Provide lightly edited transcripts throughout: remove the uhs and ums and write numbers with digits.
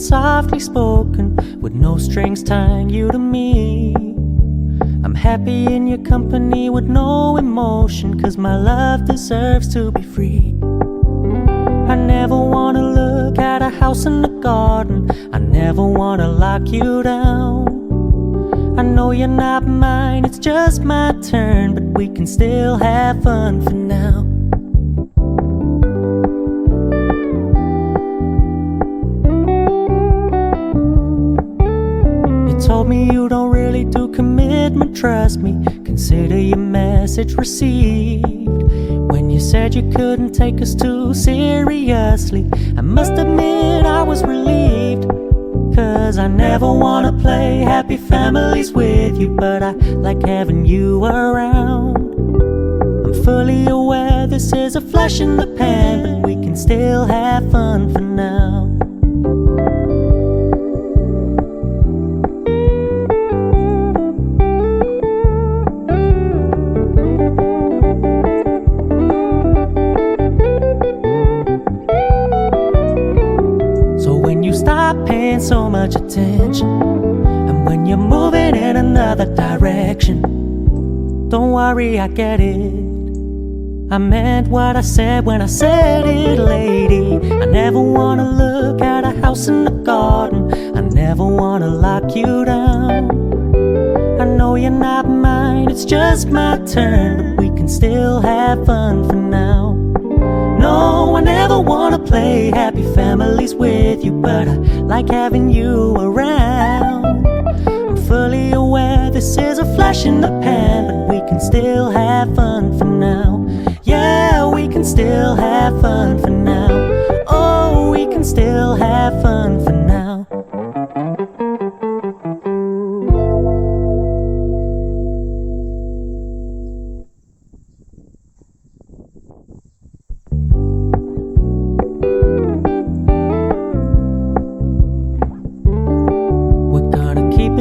softly spoken, with no strings tying you to me. I'm happy in your company with no emotion, 'cause my love deserves to be free. I never wanna look at a house in the garden, I never wanna lock you down. I know you're not mine, it's just my turn, but we can still have fun for now. Told me you don't really do commitment, trust me, consider your message received. When you said you couldn't take us too seriously, I must admit I was relieved. 'Cause I never wanna play happy families with you, but I like having you around. I'm fully aware this is a flash in the pan, but we can still have fun for now. Stop paying so much attention, and when you're moving in another direction, don't worry, I get it. I meant what I said when I said it, lady. I never wanna look at a house in the garden, I never wanna lock you down. I know you're not mine, it's just my turn, but we can still have fun for now. No, I never wanna play happy families with you, but I like having you around. I'm fully aware this is a flash in the pan, but we can still have fun for now. Yeah, we can still have fun for now. Oh, we can still have fun for now.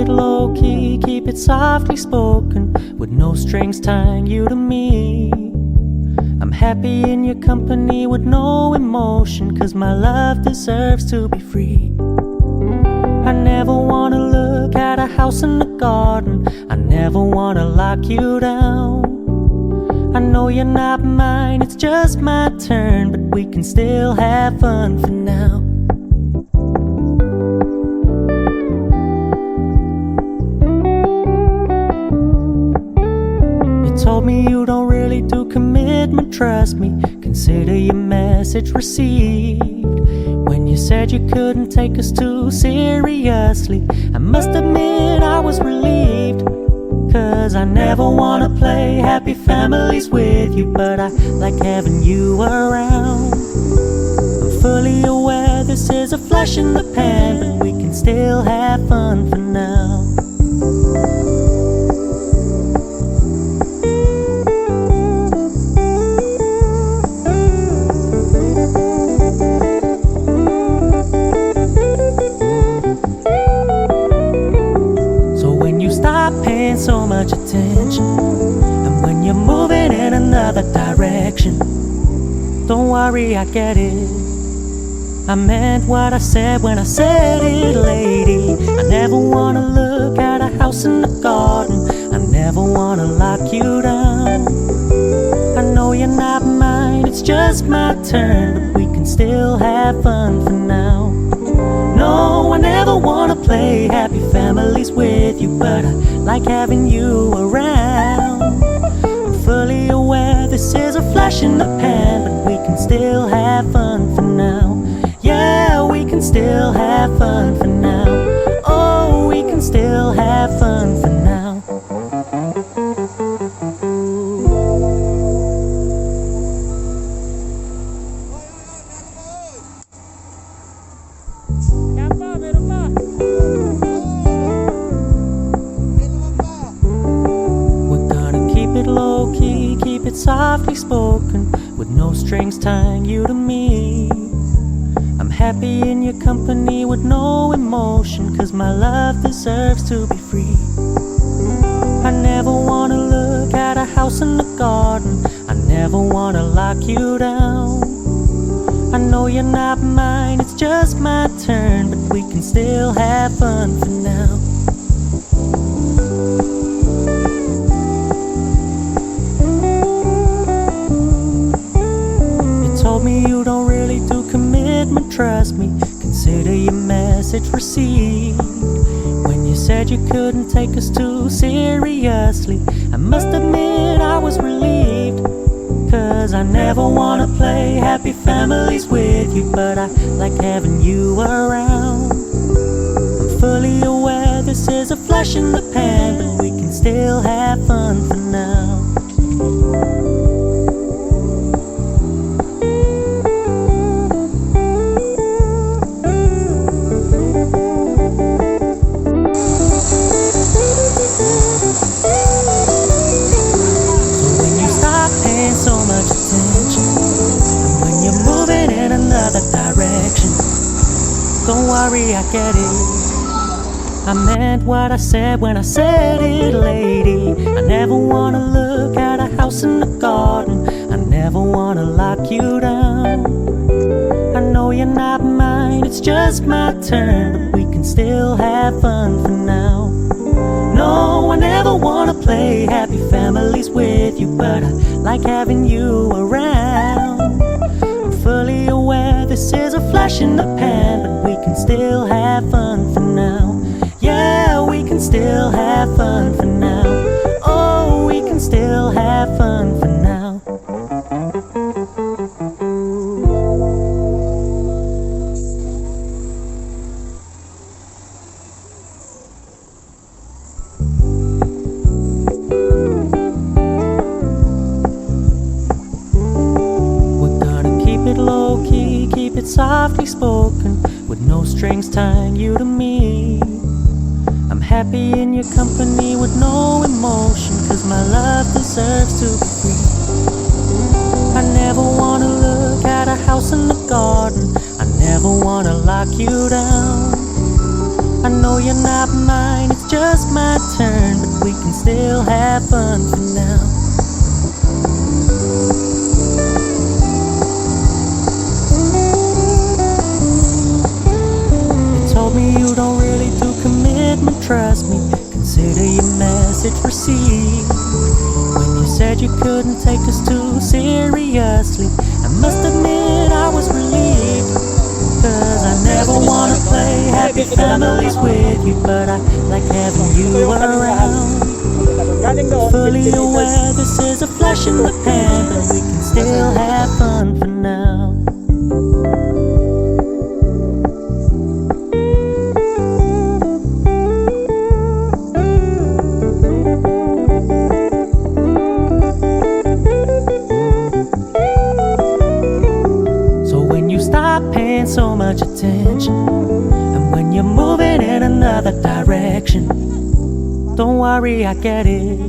Low key, keep it softly spoken, with no strings tying you to me. I'm happy in your company with no emotion, 'cause my love deserves to be free. I never wanna look at a house in the garden, I never wanna lock you down. I know you're not mine, it's just my turn, but we can still have fun for now. Told me you don't really do commitment, trust me, consider your message received. When you said you couldn't take us too seriously, I must admit I was relieved. 'Cause I never wanna play happy families with you, but I like having you around. I'm fully aware this is a flash in the pan, but we can still have fun for now. Paying so much attention, and when you're moving in another direction, don't worry, I get it. I meant what I said when I said it, lady. I never wanna look at a house in the garden, I never wanna lock you down. I know you're not mine, it's just my turn, but we can still have fun for now. No, I never wanna play happy families with you, but I like having you around. I'm fully aware this is a flash in the pan, but we can still have fun for now. Yeah, we can still have fun for now. Oh, we can still have fun for now. Low key, keep it softly spoken, with no strings tying you to me. I'm happy in your company with no emotion, 'cause my love deserves to be free. I never wanna look at a house in the garden, I never wanna lock you down. I I know you're not mine, it's just my turn, but we can still have fun for now. You told me you don't really do commitment, trust me, consider your message received. When you said you couldn't take us too seriously, I must admit I was relieved. Cause I never wanna play happy families with you, but I like having you around. I'm fully aware this is a flash in the pan, but we can still have fun for now. So much attention, and when you're moving in another direction, don't worry, I get it. I meant what I said when I said it, lady. I never wanna look at a house in the garden, I never wanna lock you down. I know you're not mine, it's just my turn, but we can still have fun for now. No, I never wanna play happy families with you, but I like having you around. I'm fully aware this is a flash in the pan, but we can still have fun for now. Yeah, we can still have fun for now. Oh, we can still have fun for now. Low-key, keep it softly spoken, with no strings tying you to me. I'm happy in your company with no emotion, cause my love deserves to be free. I never wanna look at a house in the garden, I never wanna lock you down. I know you're not mine, it's just my turn, but we can still have fun for now. Told me you don't really do commitment, trust me, consider your message received. When you said you couldn't take us too seriously, I must admit I was relieved. Cause I never wanna play happy families with you, but I like having you around. Fully aware this is a flash in the pan, but we can still have fun for now. Paying so much attention, and when you're moving in another direction, don't worry, I get it.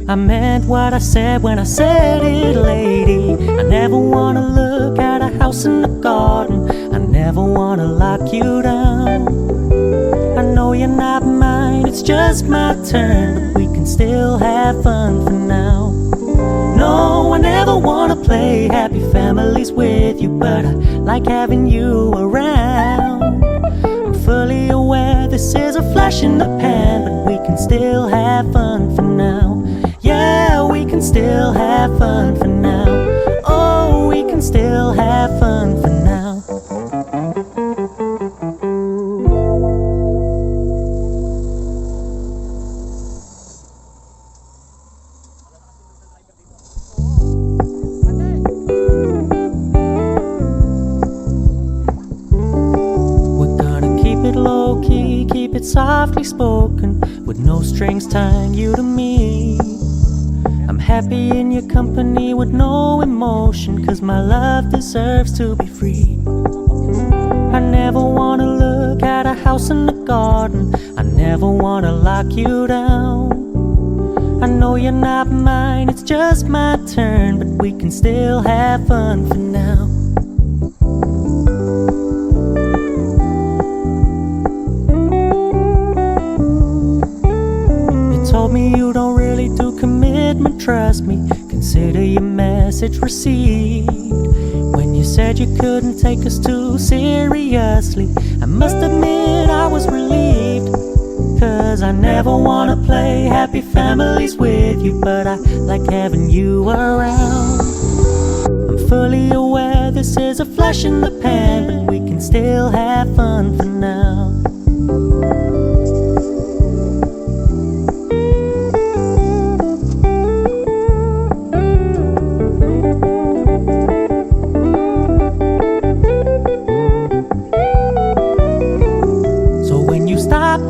I meant what I said when I said it, lady. I never wanna look at a house in the garden, I never wanna lock you down. I know you're not mine, it's just my turn, but we can still have fun for now. No, I never wanna play happy families with you, but I like having you around. I'm fully aware this is a flash in the pan, but we can still have fun for now. Yeah, we can still have fun for now. Oh, we can still have fun for now. Low-key, keep it softly spoken, with no strings tying you to me. I'm happy in your company with no emotion, cause my love deserves to be free. I never wanna look at a house in the garden, I never wanna lock you down. I know you're not mine, it's just my turn, but we can still have fun for now. Told me you don't really do commitment, trust me, consider your message received. When you said you couldn't take us too seriously, I must admit I was relieved. Cause I never wanna play happy families with you, but I like having you around. I'm fully aware this is a flash in the pan, but we can still have fun for now.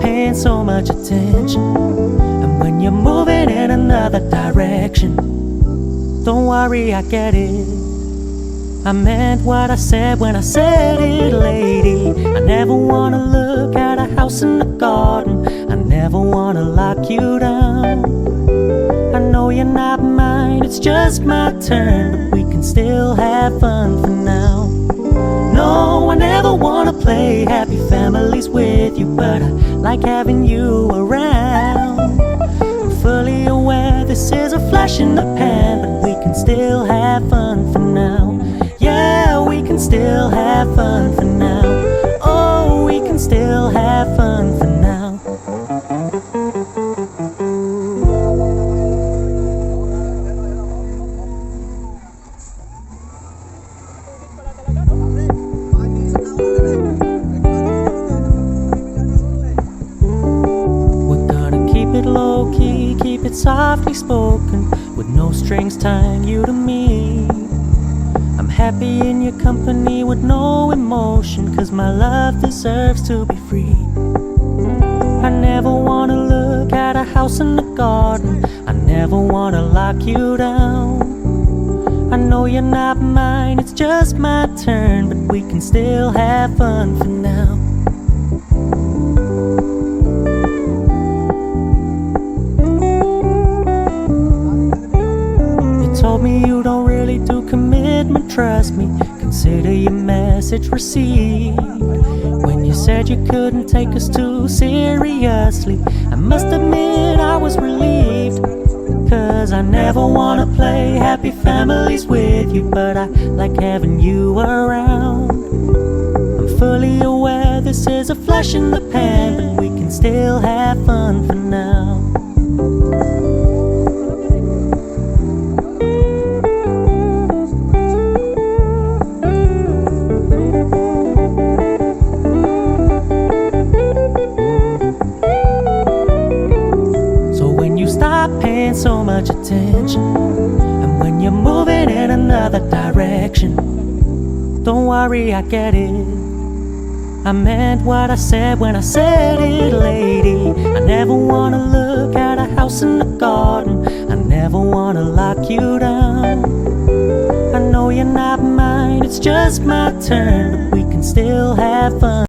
Paying so much attention, and when you're moving in another direction, don't worry, I get it. I meant what I said when I said it, lady. I never wanna look at a house in the garden. I never wanna lock you down. I know you're not mine, it's just my turn, but we can still have fun for now. No, I never wanna play happy families with you, but I like having you around. I'm fully aware this is a flash in the pan, but we can still have fun for now. Yeah, we can still have fun for now. Oh, we can still have fun for now. Low key, keep it softly spoken, with no strings tying you to me. I'm happy in your company with no emotion, cause my love deserves to be free. I never wanna look at a house in the garden. I never wanna lock you down. I know you're not mine, it's just my turn, but we can still have fun for now. Told me you don't really do commitment, trust me, consider your message received. When you said you couldn't take us too seriously, I must admit I was relieved. Cause I never wanna play happy families with you, but I like having you around. I'm fully aware this is a flash in the pan, but we can still have fun for now. Paying so much attention, and when you're moving in another direction, don't worry, I get it. I meant what I said when I said it, lady. I never wanna look at a house in the garden. I never wanna lock you down. I know you're not mine, it's just my turn, but we can still have fun.